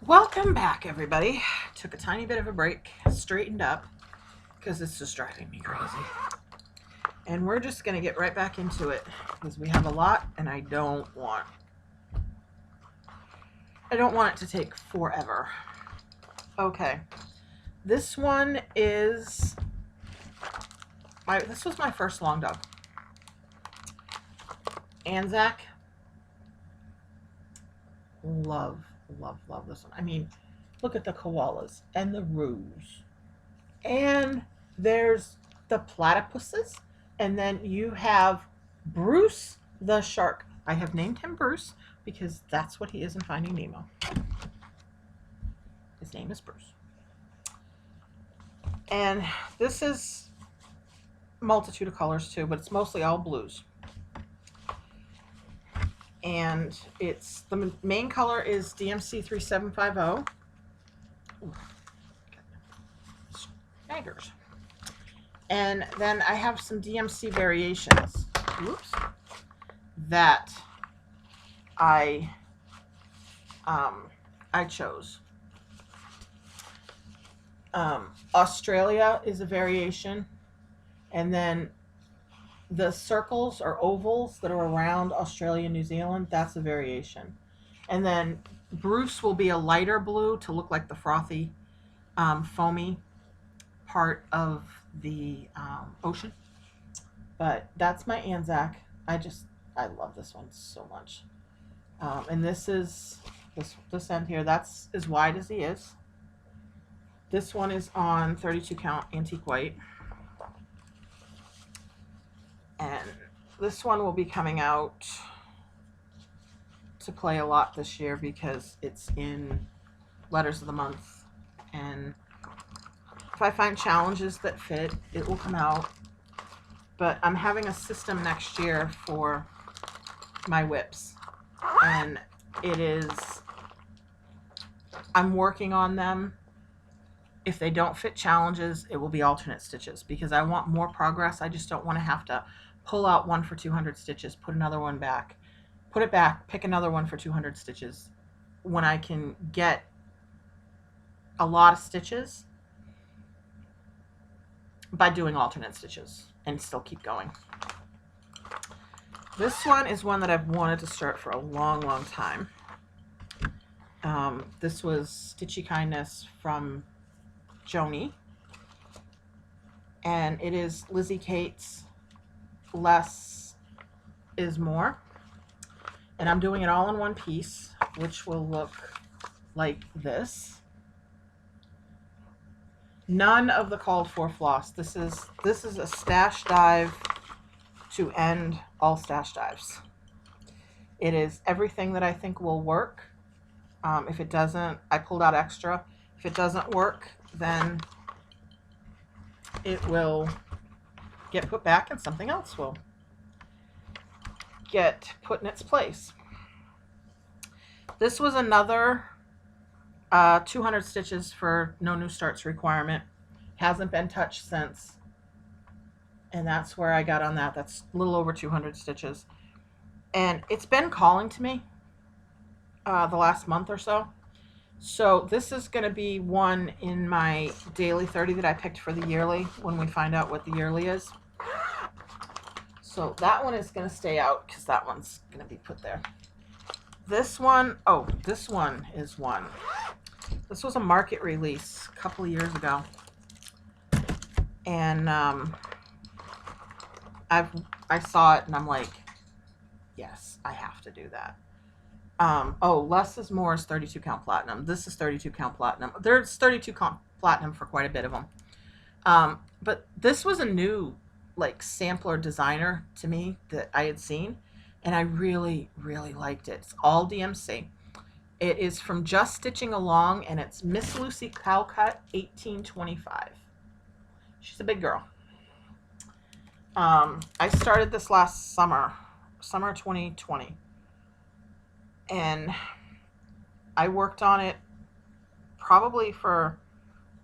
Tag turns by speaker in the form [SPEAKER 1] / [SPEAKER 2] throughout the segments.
[SPEAKER 1] Welcome back, everybody. Took a tiny bit of a break, straightened up, because it's just driving me crazy. And we're just going to get right back into it, because we have a lot, and I don't want it to take forever. Okay. This one is, this was my first long dog. Anzac. Love this one. I mean, look at the koalas and the roos. And there's the platypuses. And then you have Bruce the shark. I have named him Bruce because that's what he is in Finding Nemo. His name is Bruce. And this is a multitude of colors too, but it's mostly all blues. And it's the main color is DMC 3750. Snaggers. And then I have some DMC variations. Whoops. That I chose. Australia is a variation, and then the circles or ovals that are around Australia and New Zealand, that's a variation. And then Bruce will be a lighter blue to look like the frothy, foamy part of the ocean. But that's my Anzac. I love this one so much. And this is this end here. That's as wide as he is. This one is on 32 count antique white. And this one will be coming out to play a lot this year because it's in letters of the month. And if I find challenges that fit, it will come out. But I'm having a system next year for my WIPs. And I'm working on them. If they don't fit challenges, it will be alternate stitches because I want more progress. I just don't want to have to pull out one for 200 stitches, put another one back, put it back, pick another one for 200 stitches, when I can get a lot of stitches by doing alternate stitches and still keep going. This one is one that I've wanted to start for a long time. This was Stitchy Kindness from Joni, and it is Lizzie Kate's Less is More, and I'm doing it all in one piece, which will look like this. None of the called for floss. This is a stash dive to end all stash dives. It is everything that I think will work. If it doesn't, I pulled out extra. If it doesn't work, then it will get put back and something else will get put in its place. This was another 200 stitches for no new starts requirement. Hasn't been touched since. And that's where I got on that. That's a little over 200 stitches. And it's been calling to me the last month or so. So this is going to be one in my daily 30 that I picked for the yearly when we find out what the yearly is. So that one is going to stay out because that one's going to be put there. This one, this one is one. This was a market release a couple of years ago. And I saw it and I'm like, yes, I have to do that. Less is More is 32 count platinum. This is 32 count platinum. There's 32 count platinum for quite a bit of them. But this was a new sampler designer to me that I had seen, and I really liked it. It's all DMC. It is from Just Stitching Along, and it's Miss Lucy Cowcut 1825. She's a big girl. I started this last summer 2020. And I worked on it probably for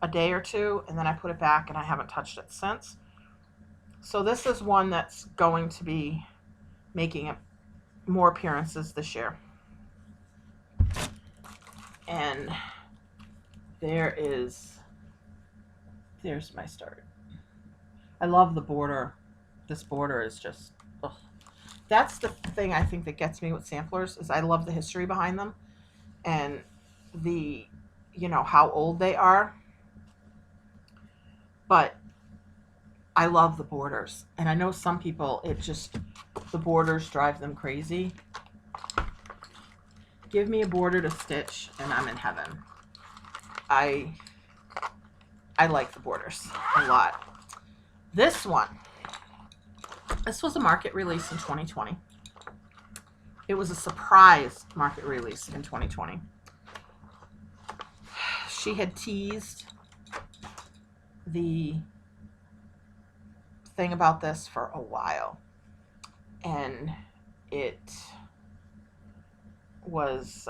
[SPEAKER 1] a day or two, and then I put it back, and I haven't touched it since. So this is one that's going to be making more appearances this year. And there's my start. I love the border. This border is just, ugh. That's the thing I think that gets me with samplers is I love the history behind them and the, how old they are. But I love the borders. And I know some people, the borders drive them crazy. Give me a border to stitch and I'm in heaven. I like the borders a lot. This was a market release in 2020. It was a surprise market release in 2020. She had teased the thing about this for a while, and it was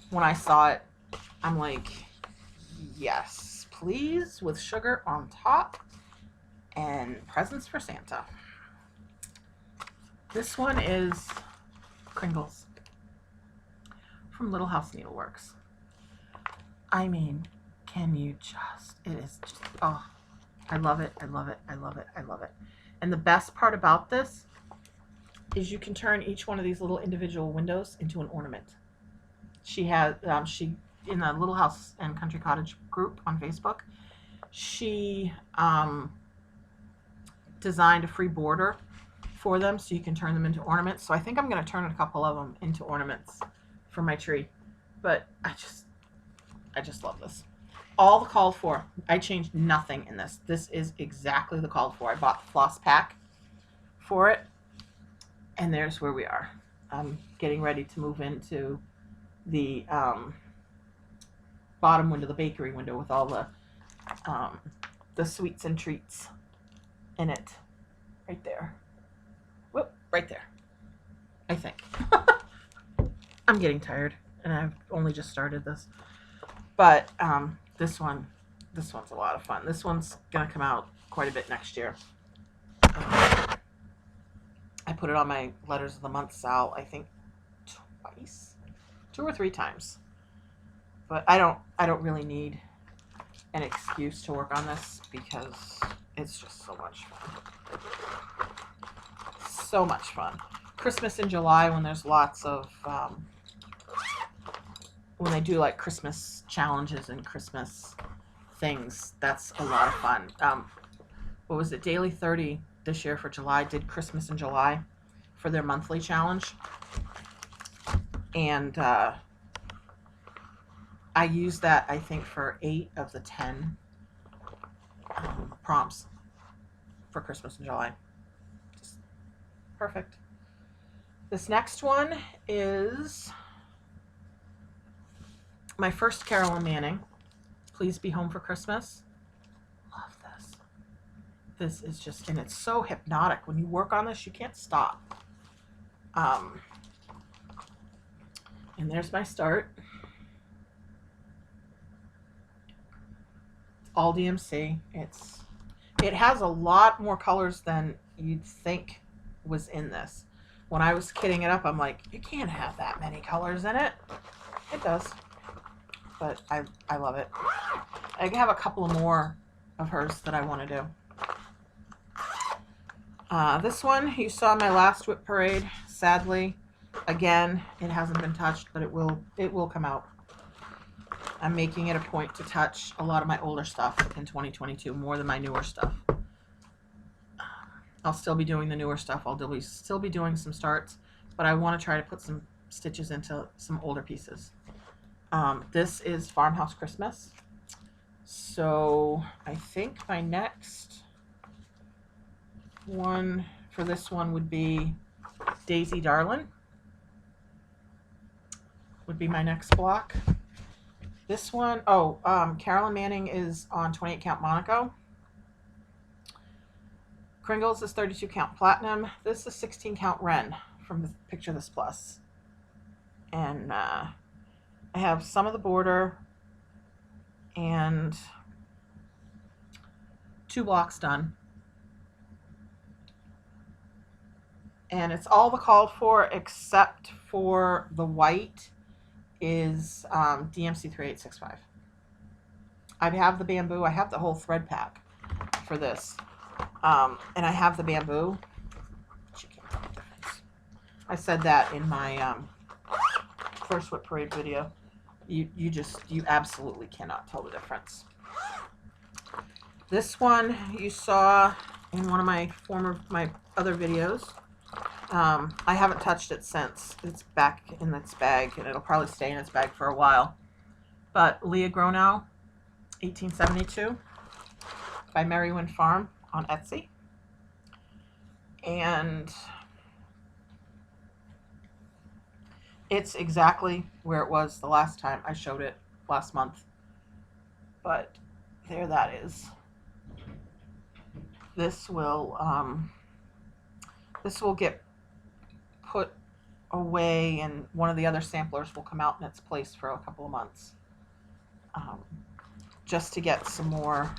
[SPEAKER 1] when I saw it, I'm like, yes, please, with sugar on top and presents for Santa. This one is Kringles from Little House Needleworks. I mean, can you just, it is just, oh, I love it, I love it, I love it, I love it. And the best part about this is you can turn each one of these little individual windows into an ornament. She has, in the Little House and Country Cottage group on Facebook, she designed a free border for them so you can turn them into ornaments. So I think I'm going to turn a couple of them into ornaments for my tree. But I just love this. All the called for. I changed nothing in this. This is exactly the called for. I bought the floss pack for it. And there's where we are. I'm getting ready to move into the bottom window, the bakery window, with all the sweets and treats in it. Right there. Whoop, right there. I think. I'm getting tired, and I've only just started this. But this one's a lot of fun. This one's gonna come out quite a bit next year. I put it on my Letters of the Month Sal, I think twice, 2 or 3 times. But I don't really need an excuse to work on this because it's just so much fun. So much fun. Christmas in July, when there's lots of when they do like Christmas challenges and Christmas things, that's a lot of fun. What was it? Daily 30 this year for July did Christmas in July for their monthly challenge. And I used that, I think, for 8 of the 10 prompts for Christmas in July. Just perfect. This next one is my first Carolyn Manning, Please Be Home for Christmas. Love this. This is just, and it's so hypnotic. When you work on this, you can't stop. And there's my start. It's all DMC. It has a lot more colors than you'd think was in this. When I was kitting it up, I'm like, you can't have that many colors in it. It does. But I love it. I have a couple more of hers that I want to do. This one, you saw my last WIP Parade. Sadly, again, it hasn't been touched, but it will come out. I'm making it a point to touch a lot of my older stuff in 2022, more than my newer stuff. I'll still be doing the newer stuff. I'll still be doing some starts, but I want to try to put some stitches into some older pieces. This is Farmhouse Christmas. So I think my next one for this one would be Daisy Darlin. Would be my next block. This one, Carolyn Manning is on 28 count Monaco. Kringles is 32 count Platinum. This is 16 count Ren from the Picture This Plus. And I have some of the border and 2 blocks done. and it's all the called for except for the white is DMC 3865. I have the bamboo. I have the whole thread pack for this, and I have the bamboo. But you can't tell the difference. I said that in my first WIP Parade video. You absolutely cannot tell the difference. This one you saw in one of my other videos. I haven't touched it since. It's back in its bag, and it'll probably stay in its bag for a while. But Leah Gronow, 1872, by Merrywind Farm on Etsy. And it's exactly where it was the last time I showed it last month. But there that is. This will get put away, and one of the other samplers will come out in its place for a couple of months, just to get some more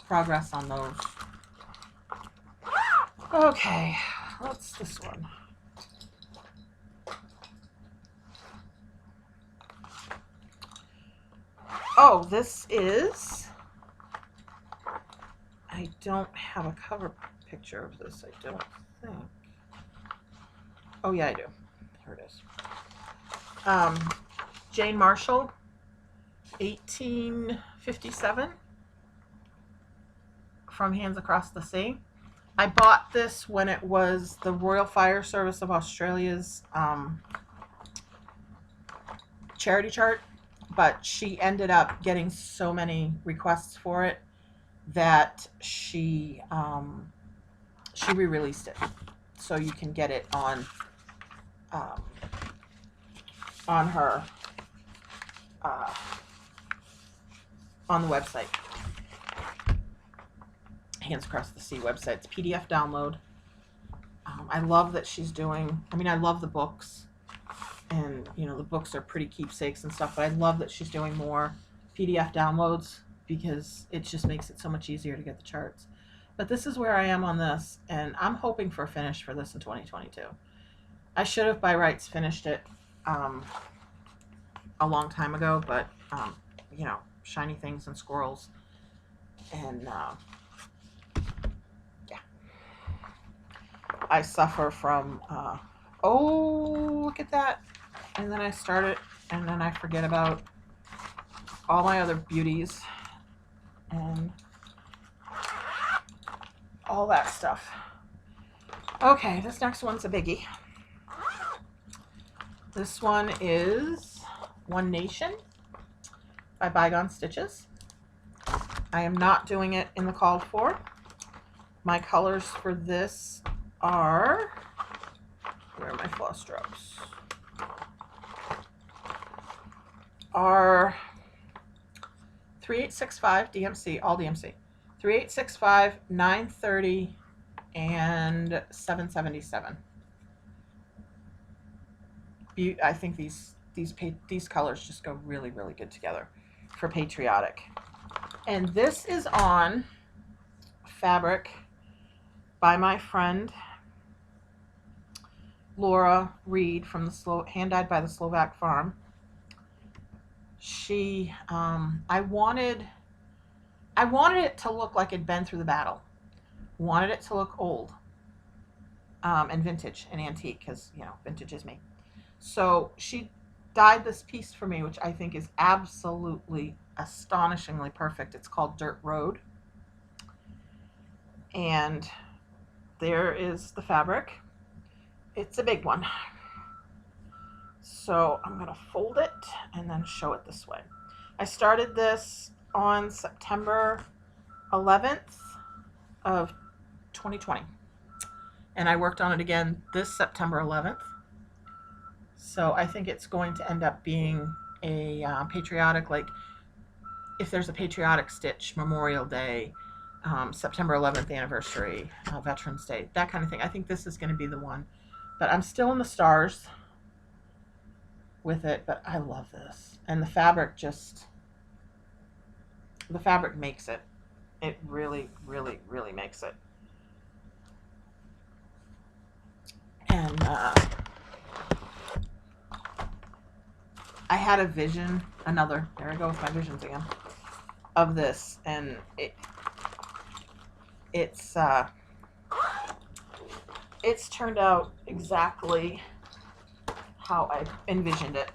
[SPEAKER 1] progress on those. Okay, what's this one? Oh, this is, I don't have a cover picture of this, I don't think. Oh yeah, I do. Here it is. Jane Marshall, 1857, from Hands Across the Sea. I bought this when it was the Royal Fire Service of Australia's charity chart, but she ended up getting so many requests for it that she re-released it, so you can get it on her on the website, Hands Across the Sea website. It's PDF download. I love that she's doing, I mean, I love the books, and you know, the books are pretty keepsakes and stuff, but I love that she's doing more PDF downloads, because it just makes it so much easier to get the charts. But this is where I am on this, and I'm hoping for a finish for this in 2022. I should have by rights finished it a long time ago, but you know, shiny things and squirrels, and yeah, I suffer from oh, look at that, and then I start it, and then I forget about all my other beauties and all that stuff. Okay, this next one's a biggie. This one is One Nation by Bygone Stitches. I am not doing it in the called for. My colors for this are, where are my floss drops? Are 3865 DMC, all DMC. 3865, 930, and 777. I think these colors just go really, really good together for patriotic. And this is on fabric by my friend Laura Reed from the hand-dyed by the Slovak Farm. She, I wanted it to look like it'd been through the battle. Wanted it to look old, and vintage and antique, because you know, vintage is me. So she dyed this piece for me, which I think is absolutely astonishingly perfect. It's called Dirt Road, and there is the fabric. It's a big one, so I'm gonna fold it and then show it this way. I started this on September 11th of 2020, and I worked on it again this September 11th. So I think it's going to end up being a patriotic, like if there's a patriotic stitch, Memorial Day, September 11th anniversary, Veterans Day, that kind of thing. I think this is going to be the one, but I'm still in the stars with it. But I love this, and the fabric makes it. It really, really, really makes it. I had a vision, there I go with my visions again, of this, and it's turned out exactly how I envisioned it.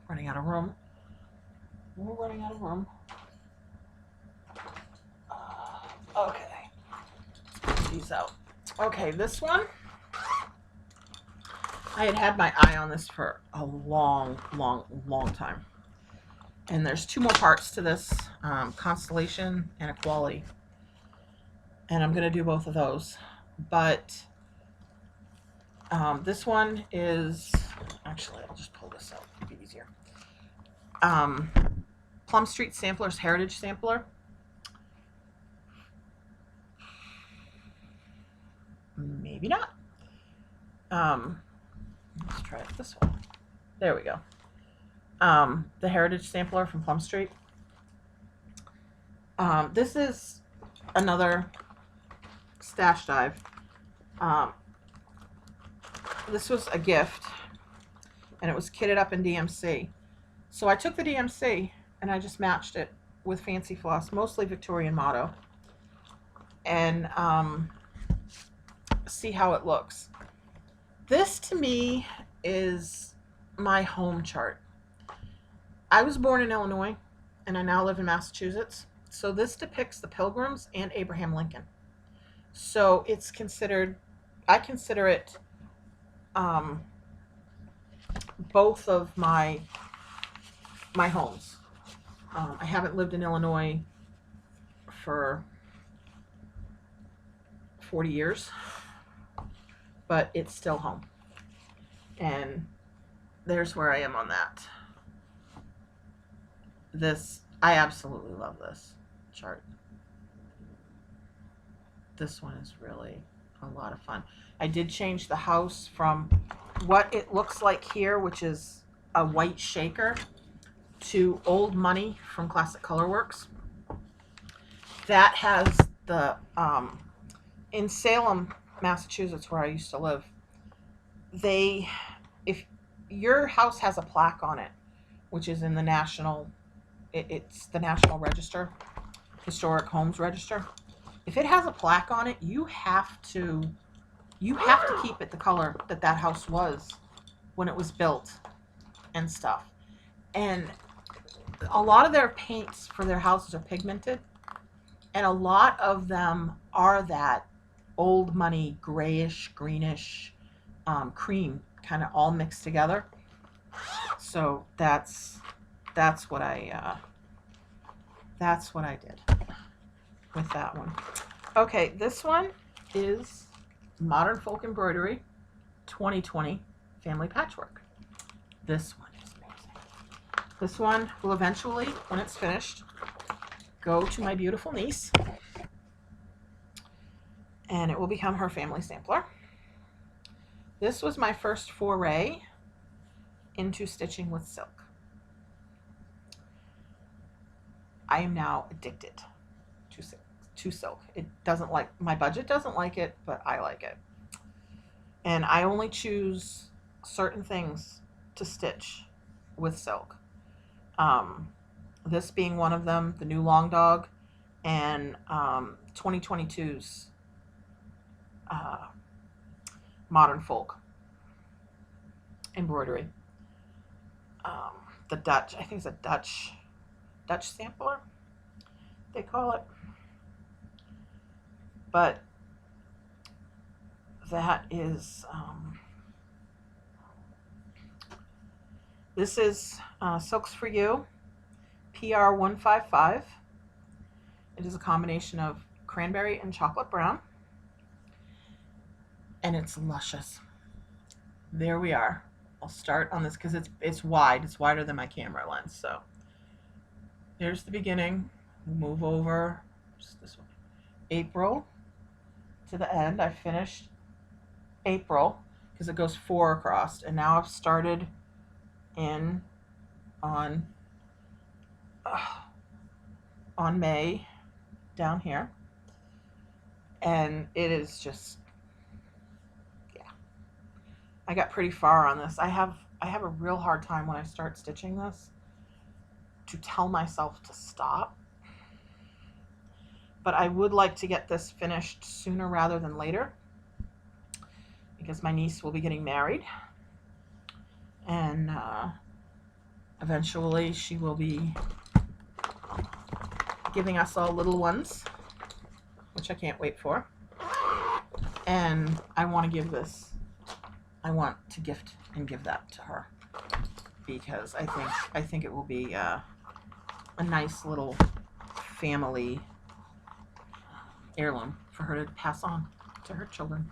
[SPEAKER 1] Running out of room. We're running out of room. Okay. Let's put these out. Okay, this one, I had my eye on this for a long time. And there's two more parts to this, constellation and equality. And I'm going to do both of those. But this one is, actually, I'll just pull this out. It'll be easier. Plum Street Sampler's Heritage Sampler. Maybe not. Let's try it this one. There we go. The Heritage Sampler from Plum Street. This is another stash dive. This was a gift, and it was kitted up in DMC. So I took the DMC and I just matched it with fancy floss, mostly Victorian motto, and see how it looks. This to me is my home chart. I was born in Illinois and I now live in Massachusetts. So this depicts the Pilgrims and Abraham Lincoln. So it's considered, I consider it both of my homes. I haven't lived in Illinois for 40 years, but it's still home. And there's where I am on that. This, I absolutely love this chart. This one is really a lot of fun. I did change the house from what it looks like here, which is a white shaker, to Old Money from Classic Colorworks. That has the, in Salem, Massachusetts, where I used to live, if your house has a plaque on it, which is in the National, it's the National Register, Historic Homes Register. If it has a plaque on it, you have to keep it the color that house was when it was built and stuff. And a lot of their paints for their houses are pigmented, and a lot of them are that old money grayish, greenish, cream, kind of all mixed together. So that's what I did with that one. Okay, this one is Modern Folk Embroidery 2020 Family Patchwork. This one is amazing. This one will eventually, when it's finished, go to my beautiful niece, and it will become her family sampler. This was my first foray into stitching with silk. I am now addicted to silk. It doesn't like, my budget doesn't like it, but I like it. And I only choose certain things to stitch with silk. This being one of them, the new Long Dog, and 2022's Modern Folk embroidery. The Dutch, I think it's a Dutch sampler, they call it. But that is, this is Silks for You, PR 155. It is a combination of cranberry and chocolate brown. And it's luscious. There we are. I'll start on this because it's wide. It's wider than my camera lens. So here's the beginning. We'll move over just this one. April to the end. I finished April because it goes 4 across, and now I've started in on May down here. And it is just, yeah. I got pretty far on this. I have a real hard time when I start stitching this to tell myself to stop. But I would like to get this finished sooner rather than later, because my niece will be getting married, and eventually she will be giving us all little ones, which I can't wait for. And I want to give this, I want to gift and give that to her, because I think it will be a nice little family heirloom for her to pass on to her children.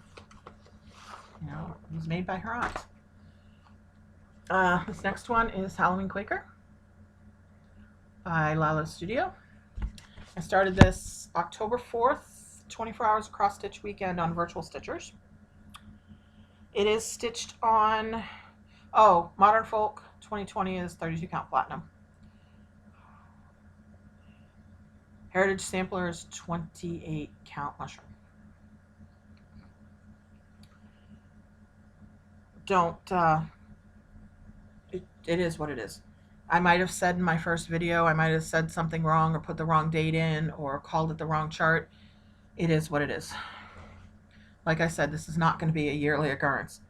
[SPEAKER 1] You know, it was made by her aunt. This next one is Halloween Quaker by Lala Studio. I started this October 4th, 24 hours cross stitch weekend on Virtual Stitchers. It is stitched on, Modern Folk 2020 is 32 count platinum. Heritage Sampler is 28 count mushroom. Don't, it is what it is. I might have said in my first video, I might have said something wrong or put the wrong date in or called it the wrong chart. It is what it is. Like I said, this is not going to be a yearly occurrence.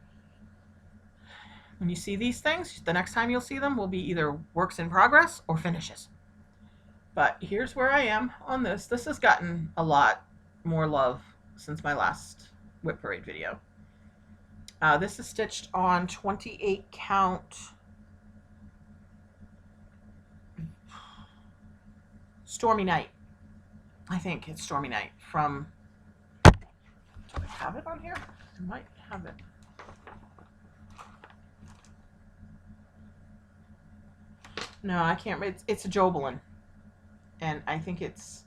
[SPEAKER 1] When you see these things, the next time you'll see them will be either works in progress or finishes. But here's where I am on this. This has gotten a lot more love since my last WIP Parade video. This is stitched on 28 count Stormy Night. I think it's Stormy Night from, do I have it on here? I might have it. No, I can't. It's a Jobelin. And I think it's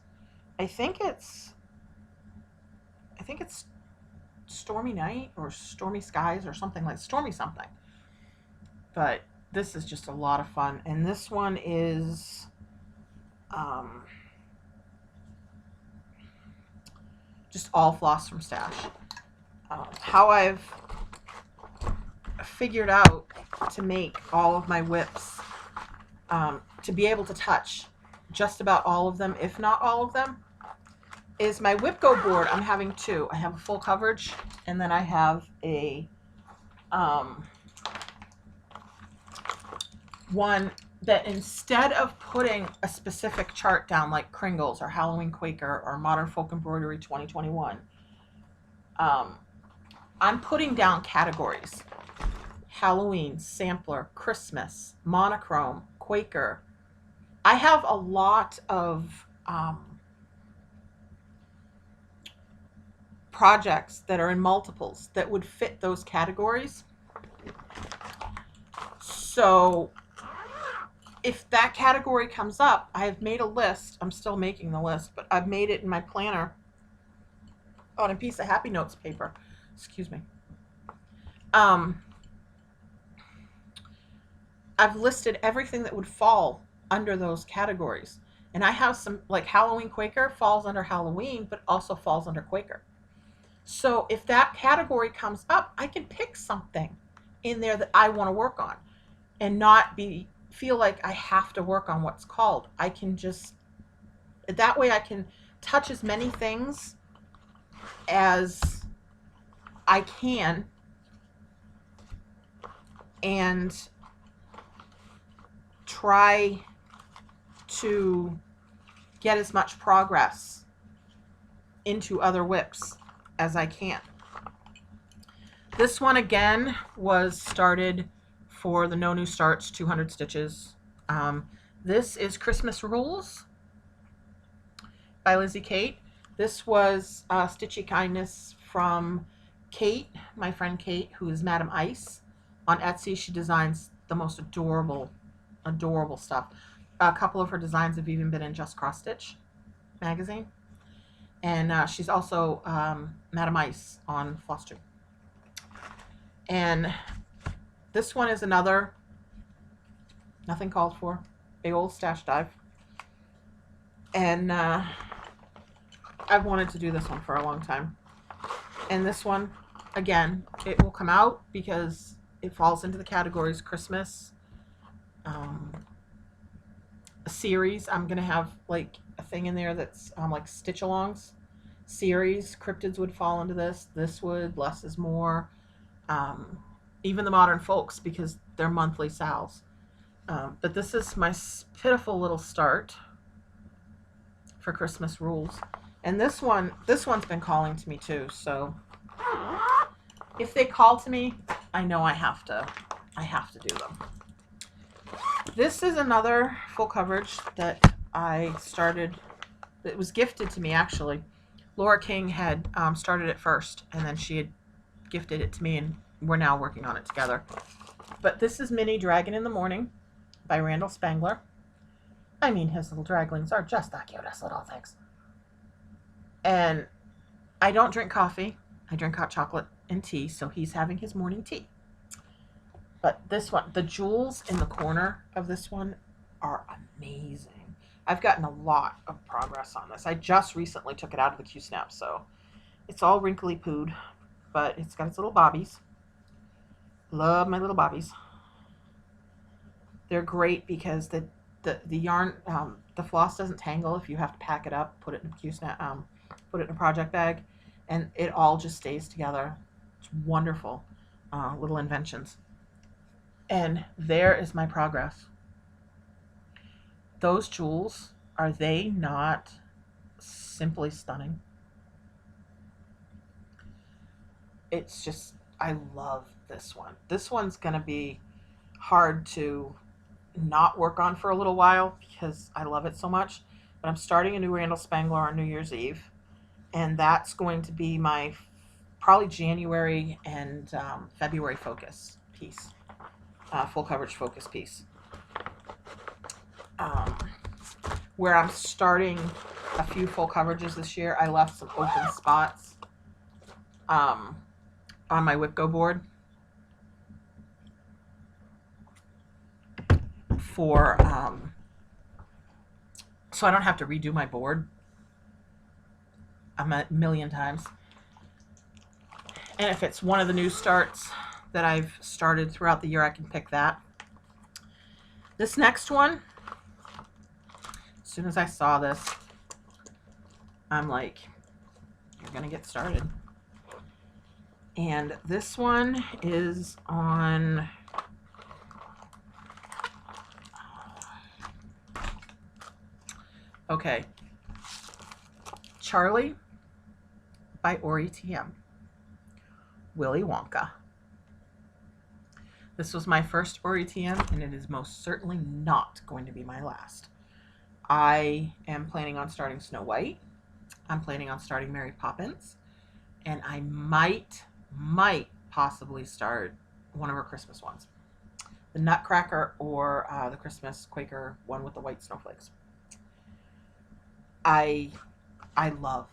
[SPEAKER 1] Stormy Night or Stormy Skies or something like Stormy something. But this is just a lot of fun. And this one is just all floss from stash. How I've figured out to make all of my WIPs to be able to touch just about all of them, if not all of them, is my WIPGO board. I'm having two. I have a full coverage, and then I have a one that instead of putting a specific chart down like Kringles or Halloween Quaker or Modern Folk Embroidery 2021, I'm putting down categories: Halloween, Sampler, Christmas, Monochrome, Quaker. I have a lot of projects that are in multiples that would fit those categories. So if that category comes up, I have made a list. I'm still making the list, but I've made it in my planner on a piece of Happy Notes paper. Excuse me. I've listed everything that would fall under those categories. And I have some, like Halloween Quaker falls under Halloween, but also falls under Quaker. So if that category comes up, I can pick something in there that I want to work on and not feel like I have to work on what's called. I can just, that way I can touch as many things as I can and try to get as much progress into other WIPs as I can. This one again was started for the No New Starts 200 stitches. This is Christmas Rules by Lizzie Kate. This was Stitchy Kindness from Kate, my friend Kate, who is Madam Ice. On Etsy, she designs the most adorable stuff. A couple of her designs have even been in Just Cross Stitch magazine. And she's also Madam Ice on Floss too. And this one is another nothing called for, big old stash dive. And I've wanted to do this one for a long time. And this one, again, it will come out because it falls into the categories Christmas, a series. I'm going to have like a thing in there that's like stitch alongs series. Cryptids would fall into this. This would, less is more. Even the modern folks, because they're monthly sals. But this is my pitiful little start for Christmas rules. And this one's been calling to me too. So if they call to me, I know I have to do them. This is another full coverage that I started. It was gifted to me, actually. Laura King had started it first, and then she had gifted it to me, and we're now working on it together. But this is Mini Dragon in the Morning by Randall Spangler. I mean, his little draglings are just the cutest little things. And I don't drink coffee. I drink hot chocolate and tea, so he's having his morning tea. But this one, the jewels in the corner of this one are amazing. I've gotten a lot of progress on this. I just recently took it out of the Q-Snap, so it's all wrinkly pooed, but it's got its little bobbies. Love my little bobbies. They're great because the yarn, the floss doesn't tangle if you have to pack it up, put it in a Q-Snap, put it in a project bag, and it all just stays together. It's wonderful little inventions. And there is my progress. Those jewels, are they not simply stunning? It's just, I love this one. This one's going to be hard to not work on for a little while because I love it so much. But I'm starting a new Randall Spangler on New Year's Eve. And that's going to be my probably January and February focus piece. Full coverage focus piece. Where I'm starting a few full coverages this year, I left some open spots on my WIPGO board for so I don't have to redo my board a million times. And if it's one of the new starts that I've started throughout the year, I can pick that. This next one, as soon as I saw this, I'm like, you're gonna get started. And this one is on okay, Charlie by Ori TM. Willy Wonka. This was my first Ori TM, and it is most certainly not going to be my last. I am planning on starting Snow White. I'm planning on starting Mary Poppins. And I might possibly start one of her Christmas ones. The Nutcracker or the Christmas Quaker one with the white snowflakes. I love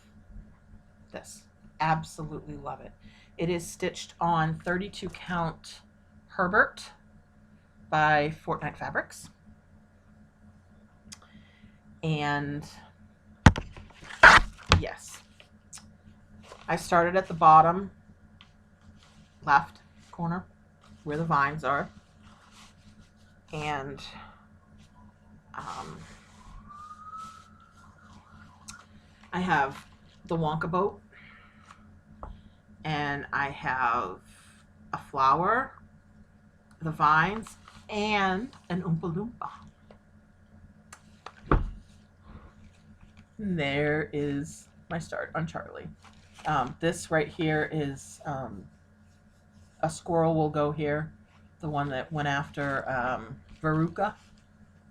[SPEAKER 1] this. Absolutely love it. It is stitched on 32 count Herbert by Fortnite Fabrics. And yes, I started at the bottom left corner where the vines are. And I have the Wonka boat, and I have a flower, the vines, and an Oompa Loompa. And there is my start on Charlie. This right here is a squirrel will go here, the one that went after Veruca,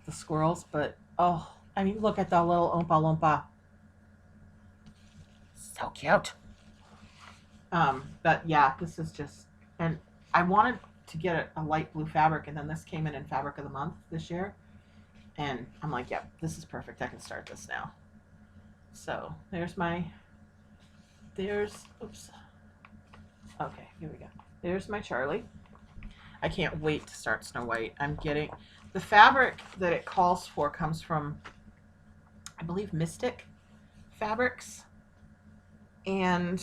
[SPEAKER 1] the squirrels. But oh, I mean, look at the little Oompa Loompa. So cute. But yeah, this is just, and I wanted to get a light blue fabric, and then this came in Fabric of the Month this year, and I'm like, yep, this is perfect. I can start this now. So there's oops. Okay, here we go. There's my Charlie. I can't wait to start Snow White. I'm getting the fabric that it calls for comes from, I believe, Mystic Fabrics. And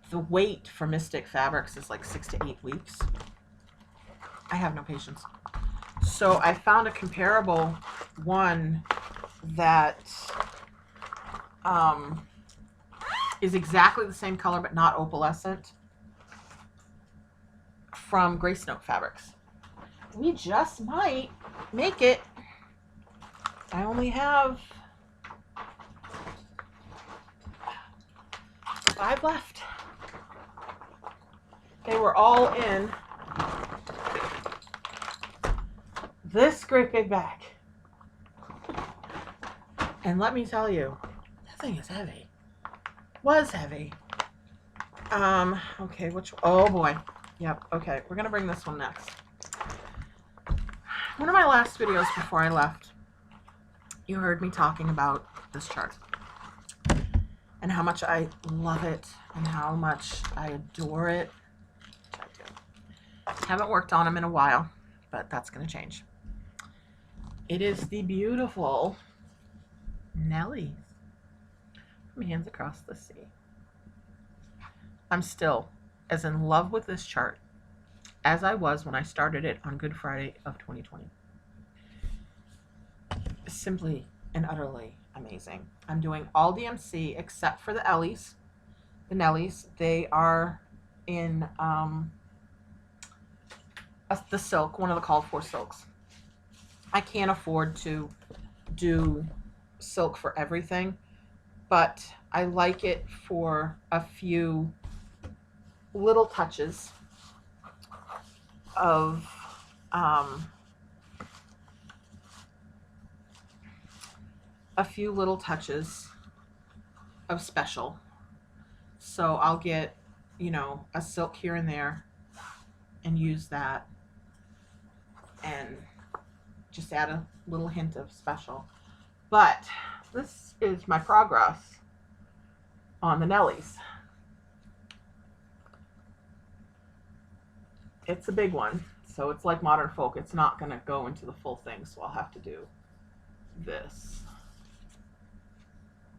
[SPEAKER 1] the wait for Mystic Fabrics is like 6 to 8 weeks. I have no patience. So I found a comparable one that is exactly the same color but not opalescent from Grace Note Fabrics. We just might make it. I only have 5 left. They were all in this great big bag. And let me tell you, that thing is heavy. Was heavy. Okay, oh boy. Yep, okay, we're gonna bring this one next. One of my last videos before I left, you heard me talking about this chart and how much I love it and how much I adore it. I do. Haven't worked on them in a while, but that's gonna change. It is the beautiful Nellies from Hands Across the Sea. I'm still as in love with this chart as I was when I started it on Good Friday of 2020. Simply and utterly amazing. I'm doing all DMC except for the Ellies. The Nellies, they are in the silk, one of the called for silks. I can't afford to do silk for everything, but I like it for a few little touches of special. So I'll get, you know, a silk here and there and use that and just add a little hint of special. But this is my progress on the Nellies. It's a big one, so it's like Modern Folk. It's not going to go into the full thing, so I'll have to do this.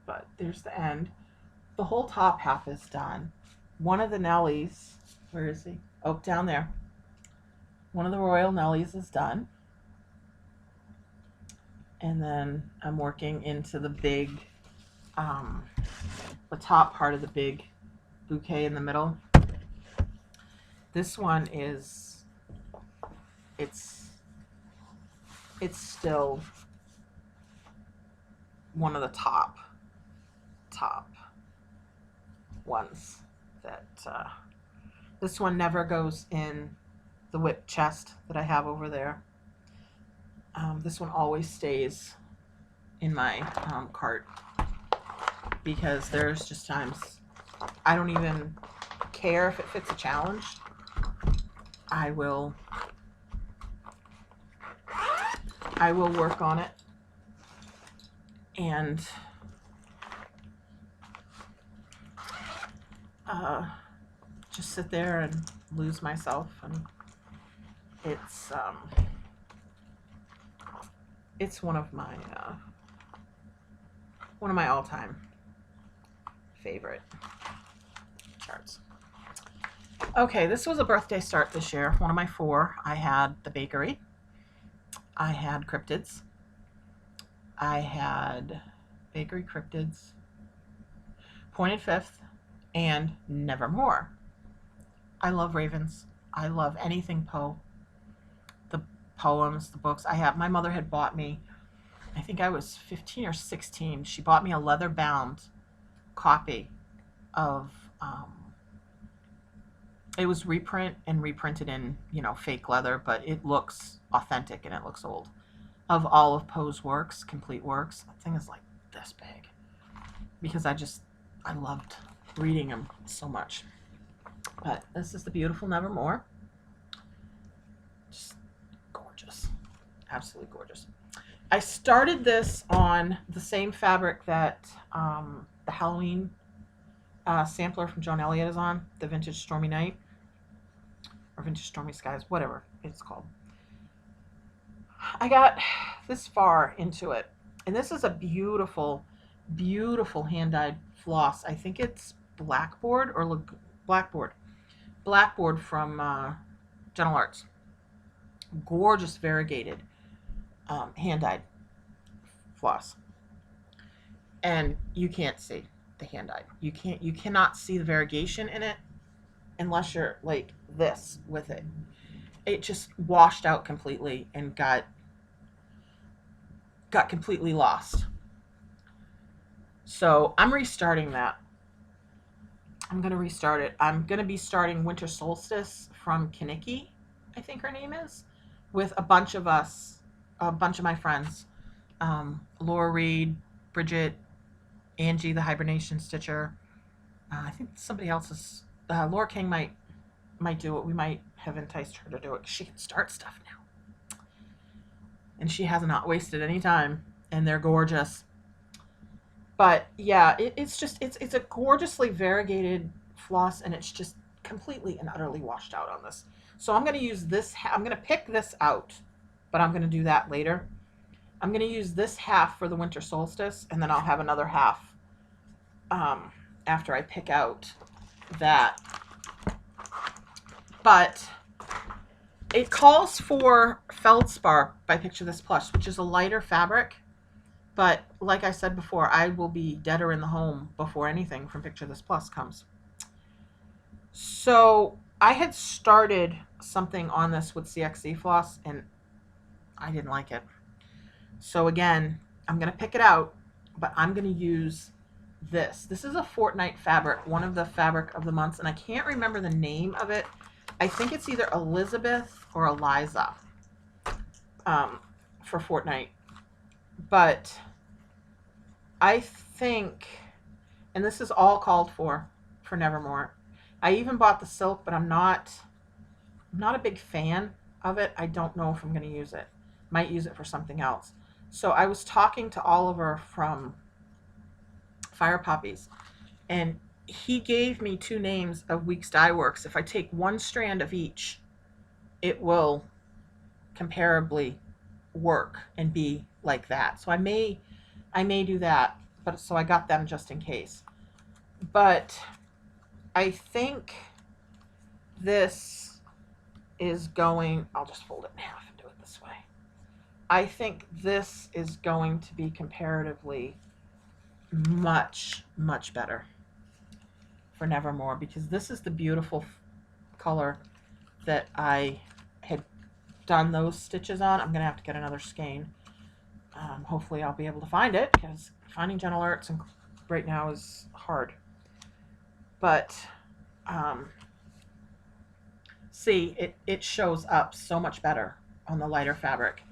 [SPEAKER 1] But there's the end. The whole top half is done. One of the Nellies, where is he? Oh, down there. One of the Royal Nellies is done. And then I'm working into the big, the top part of the big bouquet in the middle. This one is, it's still one of the top ones that, this one never goes in the WIP chest that I have over there. This one always stays in my cart because there's just times I don't even care if it fits a challenge. I will work on it and just sit there and lose myself, and it's one of my all-time favorite charts. Okay, this was a birthday start this year. One of my 4. I had the bakery. I had cryptids. I had bakery, cryptids, pointed fifth, and Nevermore. I love ravens. I love anything Poe. The poems, the books. My mother had bought me, I think I was 15 or 16. She bought me a leather-bound copy of, it was reprint and reprinted in, you know, fake leather, but it looks authentic and it looks old. Of all of Poe's works, complete works. That thing is like this big. Because I loved reading them so much. But this is the beautiful Nevermore. Just gorgeous. Absolutely gorgeous. I started this on the same fabric that the Halloween sampler from Joan Elliott is on, the Vintage Stormy Night, or Vintage Stormy Skies, whatever it's called. I got this far into it, And this is a beautiful, beautiful hand-dyed floss. I think it's Blackboard or Blackboard from Gentle Arts. Gorgeous variegated hand-dyed floss. And you can't see the hand-dyed. You cannot see the variegation in it unless you're like this with it. It just washed out completely and got completely lost. So I'm restarting that. I'm going to restart it. I'm going to be starting Winter Solstice from Kaniki, I think her name is, with a bunch of us, a bunch of my friends. Laura Reed, Bridget, Angie, the Hibernation Stitcher. I think somebody else is, Laura King might do it. We might have enticed her to do it. She can start stuff now. And she has not wasted any time. And they're gorgeous. But yeah, it's a gorgeously variegated floss, and it's just completely and utterly washed out on this. So I'm going to use this. I'm going to pick this out, but I'm going to do that later. I'm going to use this half for the Winter Solstice, and then I'll have another half after I pick out that. But it calls for Feldspar by Picture This Plush, which is a lighter fabric. But like I said before, I will be deader in the home before anything from Picture This Plus comes. So I had started something on this with CXC floss, and I didn't like it. So again, I'm going to pick it out, but I'm going to use this. This is a Fortnite fabric, one of the fabric of the months, and I can't remember the name of it. I think it's either Elizabeth or Eliza for Fortnite. But I think, and this is all called for Nevermore. I even bought the silk, but I'm not a big fan of it. I don't know if I'm going to use it. Might use it for something else. So I was talking to Oliver from Fire Poppies, and he gave me 2 names of Weeks Dye Works. If I take 1 strand of each, it will comparably work and be like that. So I may do that, but so I got them just in case. But I think this is going, I'll just fold it in half and do it this way. I think this is going to be comparatively much, much better for Nevermore, because this is the beautiful color that I had done those stitches on. I'm going to have to get another skein. Hopefully I'll be able to find it, because finding Gentle Arts right now is hard. But see, it shows up so much better on the lighter fabric.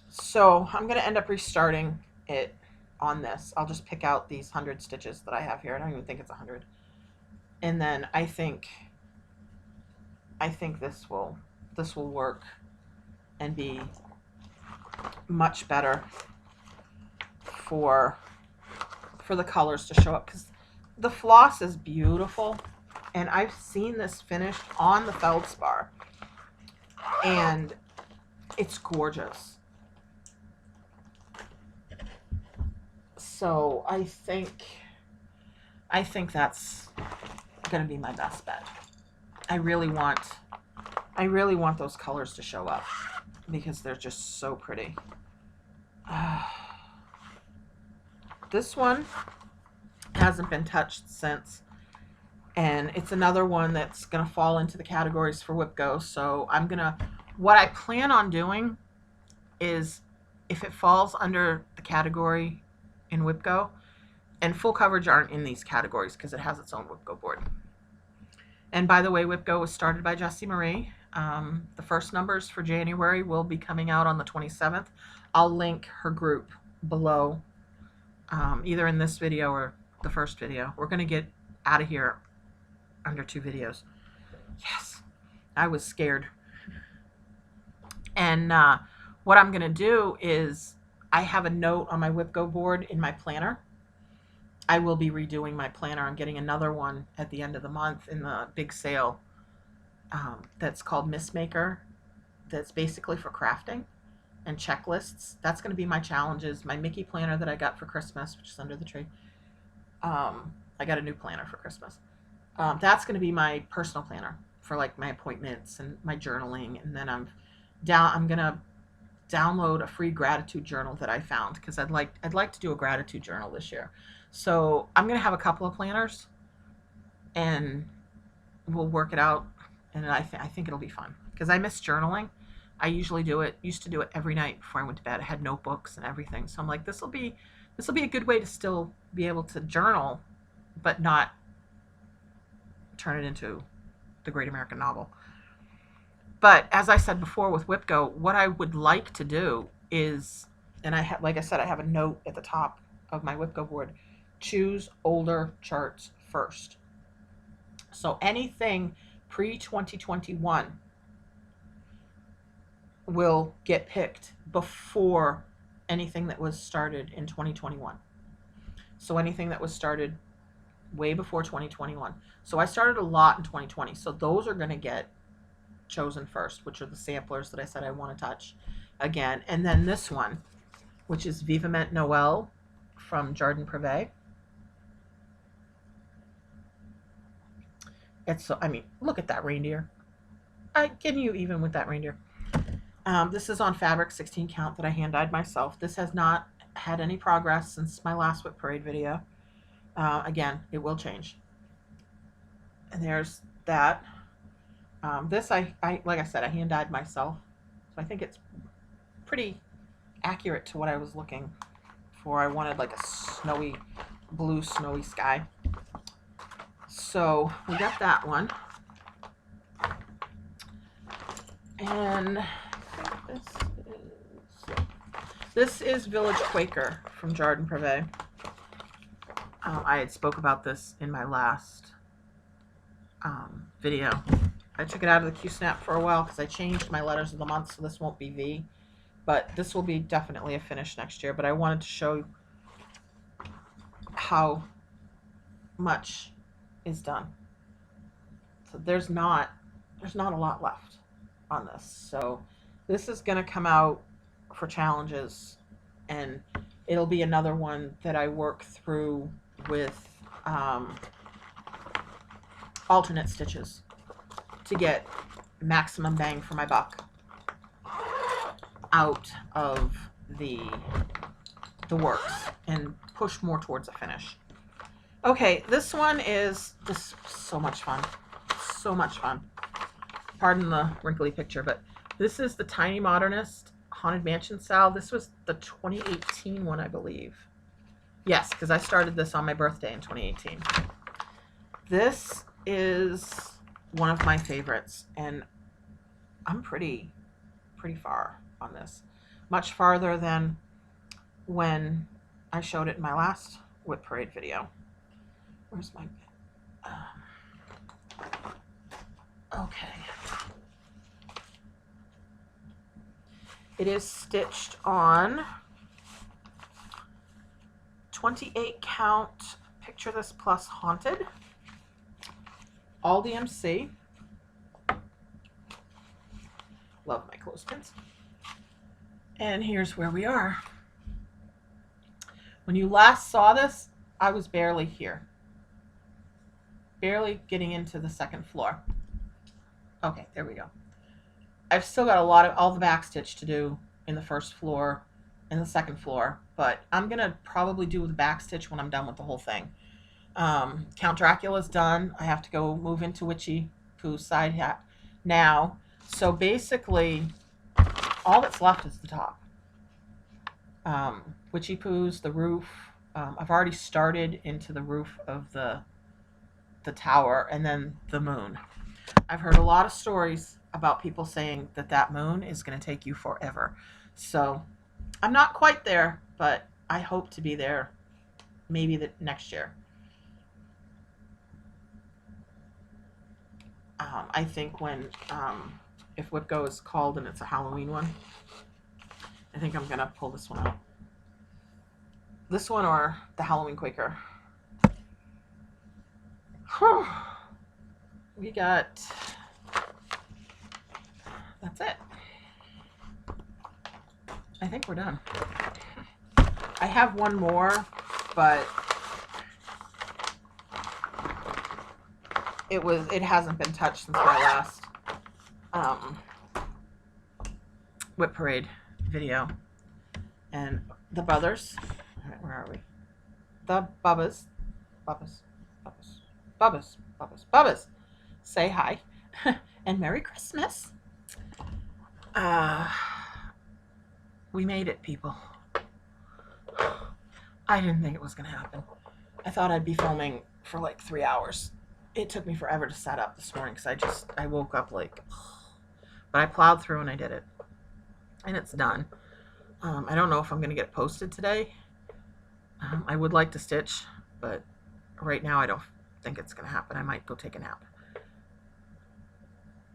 [SPEAKER 1] So I'm going to end up restarting it on this. I'll just pick out these 100 stitches that I have here. I don't even think it's 100. And then I think this will work and be much better for the colors to show up, because the floss is beautiful, and I've seen this finished on the Feldspar, and it's gorgeous. So I think that's going to be my best bet. I really want those colors to show up, because they're just so pretty. This one hasn't been touched since, and it's another one that's going to fall into the categories for WIPGO. So what I plan on doing is, if it falls under the category in WIPGO, and full coverage aren't in these categories because it has its own WIPGO board. And by the way, WIPGO was started by Jessie Marie. The first numbers for January will be coming out on the 27th. I'll link her group below, either in this video or the first video. We're going to get out of here under 2 videos. Yes, I was scared. And what I'm going to do is, I have a note on my WIPGO board in my planner. I will be redoing my planner. I'm getting another one at the end of the month in the big sale that's called Mist Maker. That's basically for crafting. and checklists. That's going to be my challenges. My Mickey planner that I got for Christmas, which is under the tree. I got a new planner for Christmas. That's going to be my personal planner for like my appointments and my journaling. And then I'm going to download a free gratitude journal that I found, because I'd like to do a gratitude journal this year. So I'm going to have a couple of planners, and we'll work it out. And I think it'll be fun, because I miss journaling. I used to do it every night before I went to bed. I had notebooks and everything. So I'm like, this will be a good way to still be able to journal, but not turn it into the Great American Novel. But as I said before with WIPGO, what I would like to do is, and like I said, I have a note at the top of my WIPGO board, choose older charts first. So anything pre-2021 will get picked before anything that was started in 2021. So anything that was started way before 2021. So I started a lot in 2020. So those are going to get chosen first, which are the samplers that I said I want to touch again. And then this one, which is Vivament Noel from Jardin Privé. It's so, I mean, look at that reindeer. Can you even with that reindeer? This is on fabric 16 count that I hand dyed myself. This has not had any progress since my last WIP Parade video. Again, it will change. And there's that. This I like I said, I hand dyed myself, so I think it's pretty accurate to what I was looking for. I wanted like a snowy, blue snowy sky. So we got that one, and I think this is Village Quaker from Jardin Privé. I had spoke about this in my last video. I took it out of the Q-Snap for a while because I changed my letters of the month, so this won't be V, but this will be definitely a finish next year. But I wanted to show you how much is done. So there's not a lot left on this. So this is going to come out for challenges, and it'll be another one that I work through with alternate stitches to get maximum bang for my buck out of the works and push more towards a finish. Okay, this one is just so much fun. So much fun. Pardon the wrinkly picture, but this is the Tiny Modernist Haunted Mansion Sal. This was the 2018 one, I believe. Yes, because I started this on my birthday in 2018. This is one of my favorites, and I'm pretty far on this. Much farther than when I showed it in my last WIP Parade video. Where's my... okay. It is stitched on 28 count Picture This Plus Haunted, all DMC. Love my clothespins. And here's where we are. When you last saw this, I was barely here. Barely getting into the second floor. Okay, there we go. I've still got all the back stitch to do in the first floor and the second floor, but I'm gonna probably do the back stitch when I'm done with the whole thing. Count Dracula's done. I have to go move into Witchy Pooh's side hat now. So basically, all that's left is the top. Witchy Pooh's, the roof. I've already started into the roof of the tower, and then the moon. I've heard a lot of stories about people saying that that moon is going to take you forever. So I'm not quite there, but I hope to be there maybe the next year. I think when, if WIPGO is called and it's a Halloween one, I think I'm going to pull this one out. This one or the Halloween Quaker. Whew. We got, that's it. I think we're done. I have one more, but it hasn't been touched since my last WIP Parade video. And the brothers, all right, where are we? The Bubbas, say hi and Merry Christmas. We made it, people. I didn't think it was going to happen. I thought I'd be filming for like 3 hours. It took me forever to set up this morning because I woke up like, but I plowed through and I did it. And it's done. I don't know if I'm going to get it posted today. I would like to stitch, but right now I don't think it's going to happen. I might go take a nap.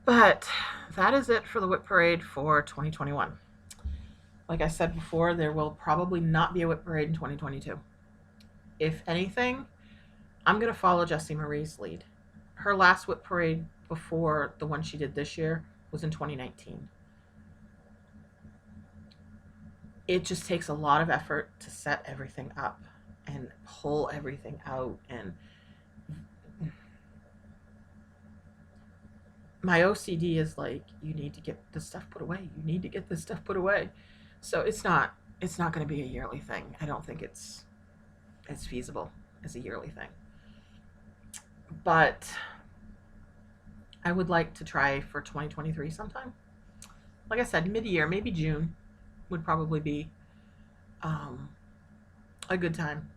[SPEAKER 1] But that is it for the WIP Parade for 2021. Like I said before, there will probably not be a WIP Parade in 2022. If anything, I'm going to follow Jessie Marie's lead. Her last WIP Parade before the one she did this year was in 2019. It just takes a lot of effort to set everything up and pull everything out. And my OCD is like, you need to get this stuff put away. You need to get this stuff put away. So it's not going to be a yearly thing. I don't think it's feasible as a yearly thing. But I would like to try for 2023 sometime. Like I said, mid-year, maybe June would probably be a good time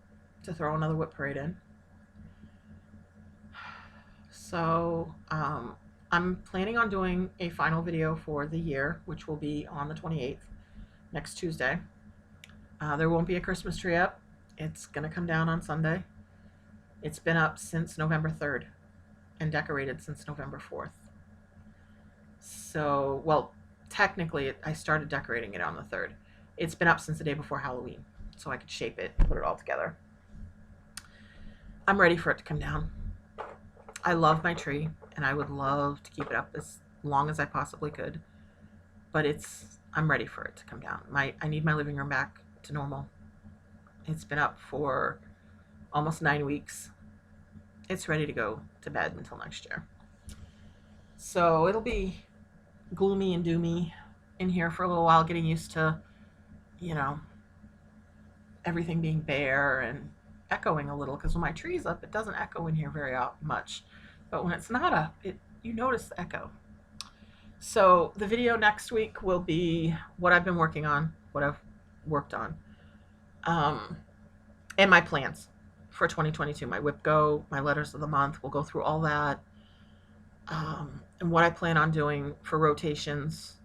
[SPEAKER 1] to throw another WIP Parade in. So I'm planning on doing a final video for the year, which will be on the 28th, next Tuesday. There won't be a Christmas tree up. It's going to come down on Sunday. It's been up since November 3rd and decorated since November 4th. So, well, technically I started decorating it on the 3rd. It's been up since the day before Halloween, so I could shape it and put it all together. I'm ready for it to come down. I love my tree, and I would love to keep it up as long as I possibly could. But I'm ready for it to come down. I need my living room back to normal. It's been up for almost 9 weeks. It's ready to go to bed until next year. So it'll be gloomy and doomy in here for a little while, getting used to, everything being bare and echoing a little, because when my tree's up, it doesn't echo in here very much. But when it's not up, you notice the echo. So the video next week will be what I've been working on, what I've worked on, and my plans for 2022. My WIPGO, my letters of the month. We'll go through all that, and what I plan on doing for rotations.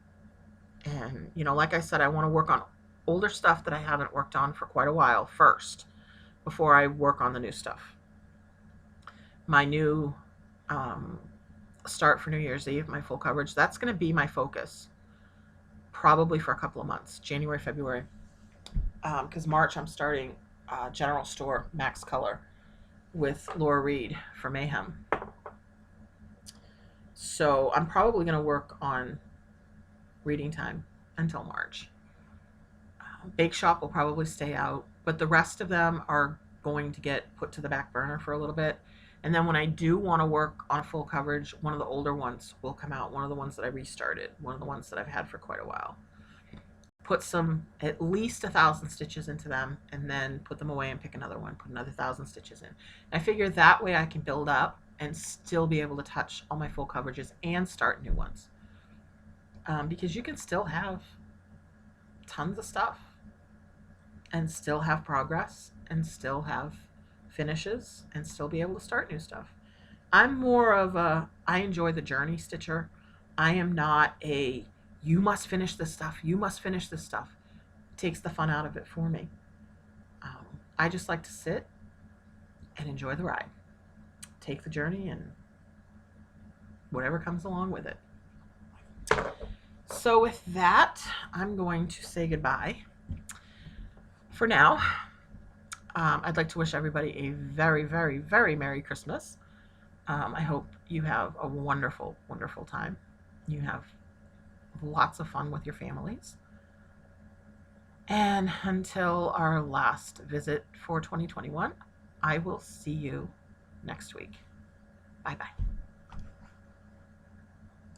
[SPEAKER 1] And, like I said, I want to work on older stuff that I haven't worked on for quite a while first, before I work on the new stuff. My new start for New Year's Eve, my full coverage, that's going to be my focus probably for a couple of months, January, February, because March I'm starting General Store Max Color with Laura Reed for Mayhem. So I'm probably going to work on reading time until March. Bake Shop will probably stay out, but the rest of them are going to get put to the back burner for a little bit. And then when I do want to work on full coverage, one of the older ones will come out, one of the ones that I restarted, one of the ones that I've had for quite a while. Put at least 1,000 stitches into them, and then put them away and pick another one, put another 1,000 stitches in. I figure that way I can build up and still be able to touch all my full coverages and start new ones. Because you can still have tons of stuff and still have progress and still have finishes and still be able to start new stuff. I'm more of I enjoy the journey stitcher. I am not you must finish this stuff. You must finish this stuff. It takes the fun out of it for me. I just like to sit and enjoy the ride. Take the journey and whatever comes along with it. So with that, I'm going to say goodbye for now. I'd like to wish everybody a very, very, very Merry Christmas. I hope you have a wonderful, wonderful time. You have lots of fun with your families. And until our last visit for 2021, I will see you next week.